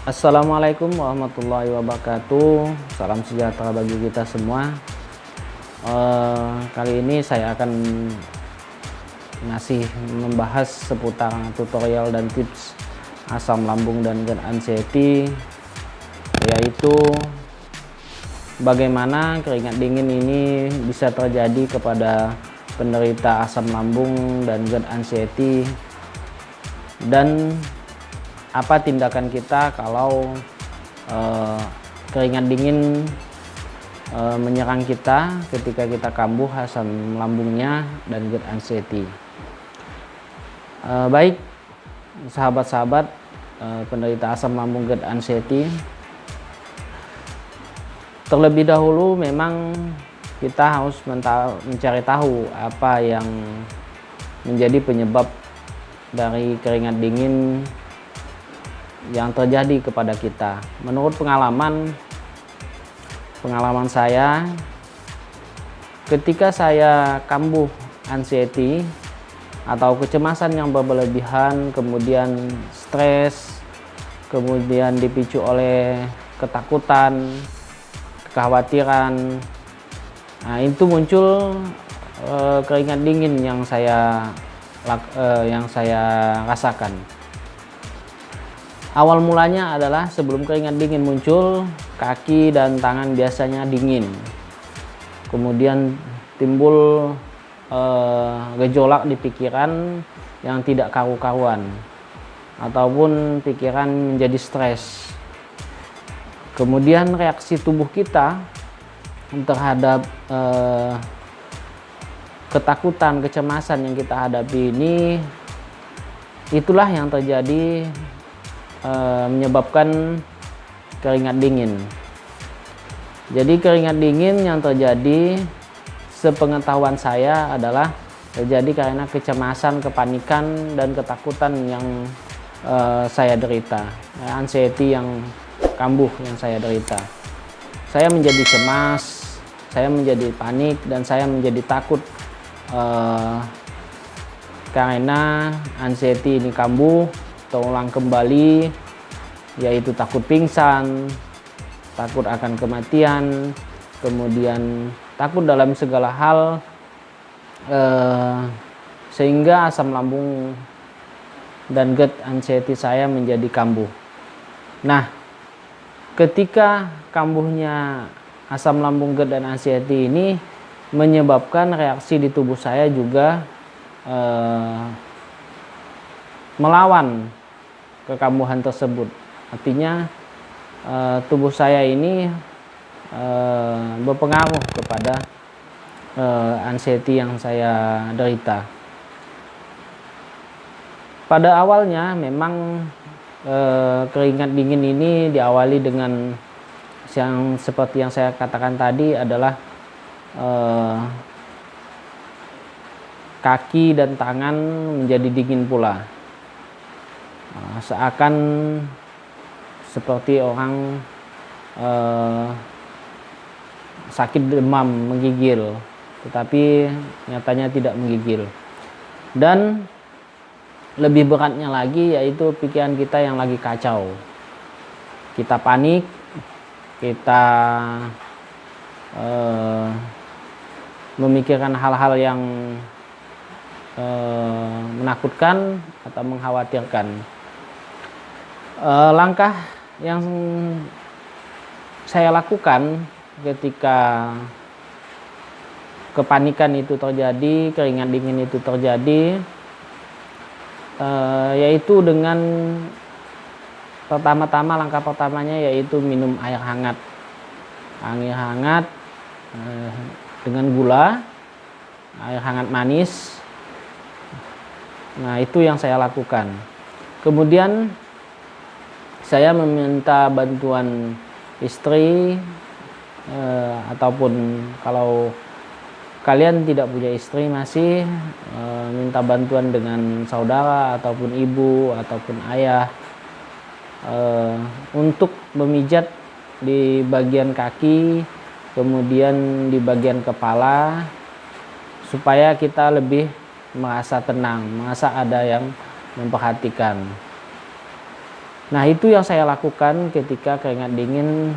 Assalamualaikum warahmatullahi wabarakatuh. Salam sejahtera bagi kita semua. Kali ini saya akan membahas seputar tutorial dan tips asam lambung dan GERD anxiety, yaitu bagaimana keringat dingin ini bisa terjadi kepada penderita asam lambung dan GERD anxiety, dan apa tindakan kita kalau keringat dingin menyerang kita ketika kita kambuh asam lambungnya dan GERD anxiety. Baik sahabat-sahabat penderita asam lambung GERD anxiety, terlebih dahulu memang kita harus mencari tahu apa yang menjadi penyebab dari keringat dingin yang terjadi kepada kita. Menurut pengalaman saya, ketika saya kambuh anxiety atau kecemasan yang berlebihan, kemudian stres, kemudian dipicu oleh ketakutan, kekhawatiran, nah itu muncul keringat dingin yang saya rasakan. Awal mulanya adalah sebelum keringat dingin muncul, kaki dan tangan biasanya dingin. Kemudian timbul gejolak di pikiran yang tidak karu-karuan, ataupun pikiran menjadi stres. Kemudian reaksi tubuh kita terhadap ketakutan, kecemasan yang kita hadapi ini, itulah yang terjadi menyebabkan keringat dingin. Jadi keringat dingin yang terjadi sepengetahuan saya adalah terjadi karena kecemasan, kepanikan, dan ketakutan yang saya derita, anxiety yang kambuh yang saya derita. Saya menjadi cemas, saya menjadi panik, dan saya menjadi takut karena anxiety ini kambuh terulang kembali, yaitu takut pingsan, takut akan kematian, kemudian takut dalam segala hal, sehingga asam lambung dan GERD anxiety saya menjadi kambuh. Nah, ketika kambuhnya asam lambung, GERD dan anxiety ini menyebabkan reaksi di tubuh saya juga melawan kekambuhan tersebut. Artinya tubuh saya ini berpengaruh kepada anxiety yang saya derita. Pada awalnya memang keringat dingin ini diawali dengan yang seperti yang saya katakan tadi adalah kaki dan tangan menjadi dingin pula. Seakan seperti orang sakit demam, menggigil, tetapi nyatanya tidak menggigil. Dan lebih beratnya lagi yaitu pikiran kita yang lagi kacau. Kita panik, kita memikirkan hal-hal yang menakutkan atau mengkhawatirkan. Langkah yang saya lakukan ketika kepanikan itu terjadi, keringat dingin itu terjadi, yaitu dengan langkah pertamanya yaitu minum air hangat dengan gula, air hangat manis. Nah, itu yang saya lakukan. Kemudian saya meminta bantuan istri, ataupun kalau kalian tidak punya istri masih minta bantuan dengan saudara ataupun ibu ataupun ayah untuk memijat di bagian kaki, kemudian di bagian kepala, supaya kita lebih merasa tenang, merasa ada yang memperhatikan. Nah, itu yang saya lakukan ketika keringat dingin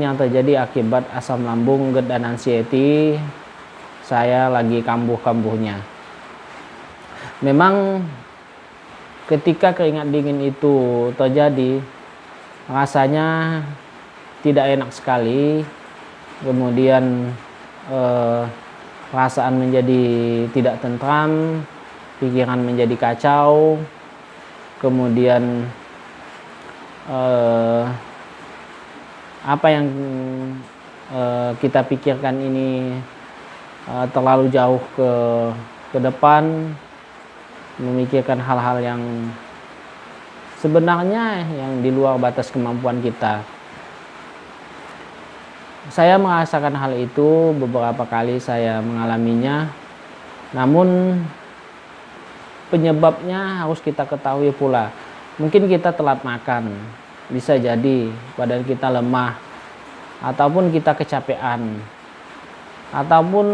yang terjadi akibat asam lambung, GERD dan anxiety. Saya lagi kambuh-kambuhnya. Memang ketika keringat dingin itu terjadi, rasanya tidak enak sekali. Kemudian perasaan menjadi tidak tentram, pikiran menjadi kacau, kemudian apa yang kita pikirkan ini terlalu jauh ke depan, memikirkan hal-hal yang sebenarnya yang di luar batas kemampuan kita. Saya merasakan hal itu beberapa kali, saya mengalaminya. Namun penyebabnya harus kita ketahui pula. Mungkin kita telat makan, bisa jadi badan kita lemah, ataupun kita kecapean, ataupun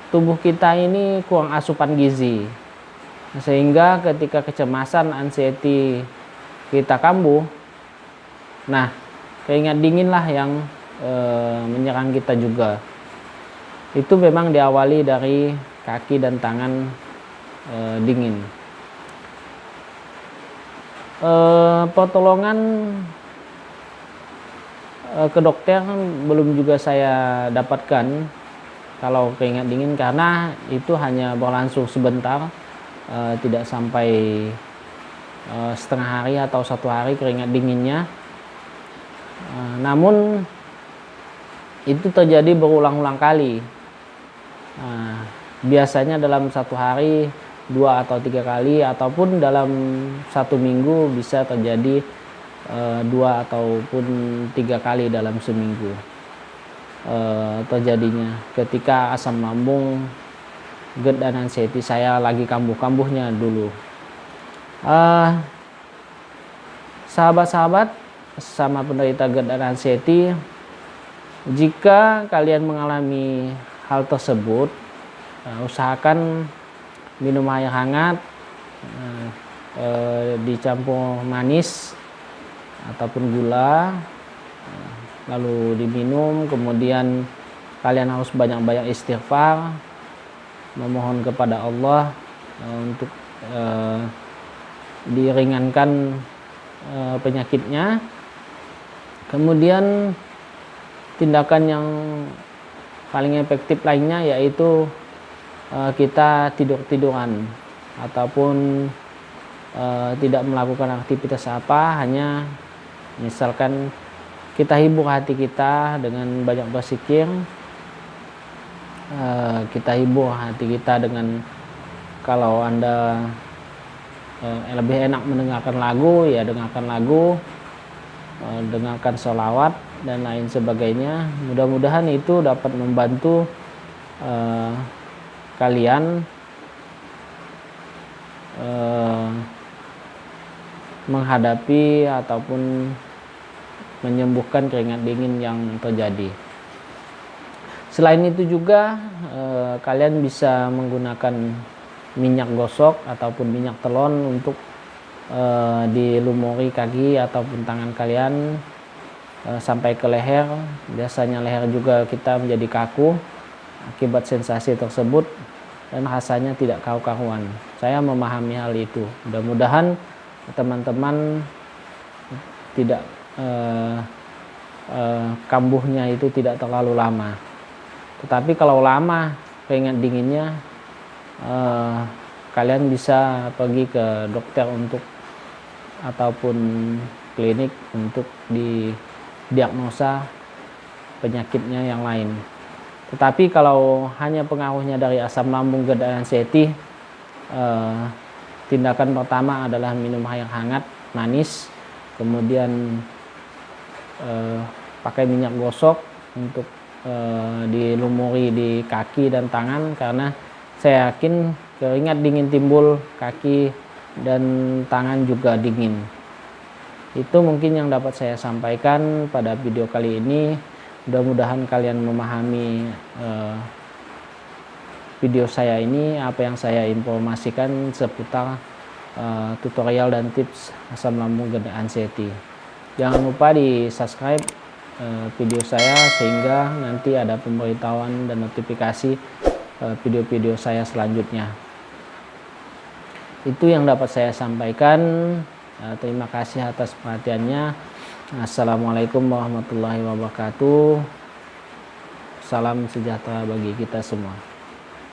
tubuh kita ini kurang asupan gizi, sehingga ketika kecemasan, anxiety kita kambuh, nah keringat dinginlah yang menyerang kita juga. Itu memang diawali dari kaki dan tangan dingin. Pertolongan ke dokter belum juga saya dapatkan kalau keringat dingin, karena itu hanya berlangsung sebentar, tidak sampai setengah hari atau 1 hari keringat dinginnya. Namun itu terjadi berulang-ulang kali. Biasanya dalam 1 hari 2 atau 3 kali, ataupun dalam 1 minggu bisa terjadi 2 ataupun 3 kali dalam seminggu terjadinya ketika asam lambung, GERD dan anxiety saya lagi kambuh-kambuhnya dulu. Sahabat-sahabat sama penderita GERD dan anxiety, jika kalian mengalami hal tersebut, usahakan minum air hangat dicampur manis ataupun gula, lalu diminum. Kemudian kalian harus banyak-banyak istighfar, memohon kepada Allah untuk diringankan penyakitnya. Kemudian tindakan yang paling efektif lainnya yaitu kita tidur-tiduran ataupun tidak melakukan aktivitas apa, hanya misalkan kita hibur hati kita dengan banyak bersikir. Kita hibur hati kita dengan, kalau Anda lebih enak mendengarkan lagu, ya dengarkan lagu, dengarkan sholawat dan lain sebagainya. Mudah-mudahan itu dapat membantu kalian menghadapi ataupun menyembuhkan keringat dingin yang terjadi. Selain itu juga kalian bisa menggunakan minyak gosok ataupun minyak telon untuk dilumuri kaki ataupun tangan kalian sampai ke leher. Biasanya leher juga kita menjadi kaku akibat sensasi tersebut dan rasanya tidak karu-karuan. Saya memahami hal itu. Mudah-mudahan teman-teman tidak kambuhnya itu tidak terlalu lama. Tetapi kalau lama keringat dinginnya, kalian bisa pergi ke dokter untuk ataupun klinik untuk didiagnosa penyakitnya yang lain. Tetapi kalau hanya pengaruhnya dari asam lambung, GERD dan anxiety, tindakan pertama adalah minum air hangat manis, kemudian pakai minyak gosok untuk dilumuri di kaki dan tangan, karena saya yakin keringat dingin timbul, kaki dan tangan juga dingin. Itu mungkin yang dapat saya sampaikan pada video kali ini. Mudah-mudahan kalian memahami video saya ini, apa yang saya informasikan seputar tutorial dan tips asam lambung gendaan seti. Jangan lupa di subscribe video saya sehingga nanti ada pemberitahuan dan notifikasi video-video saya selanjutnya. Itu yang dapat saya sampaikan. Terima kasih atas perhatiannya. Assalamualaikum warahmatullahi wabarakatuh. Salam sejahtera bagi kita semua.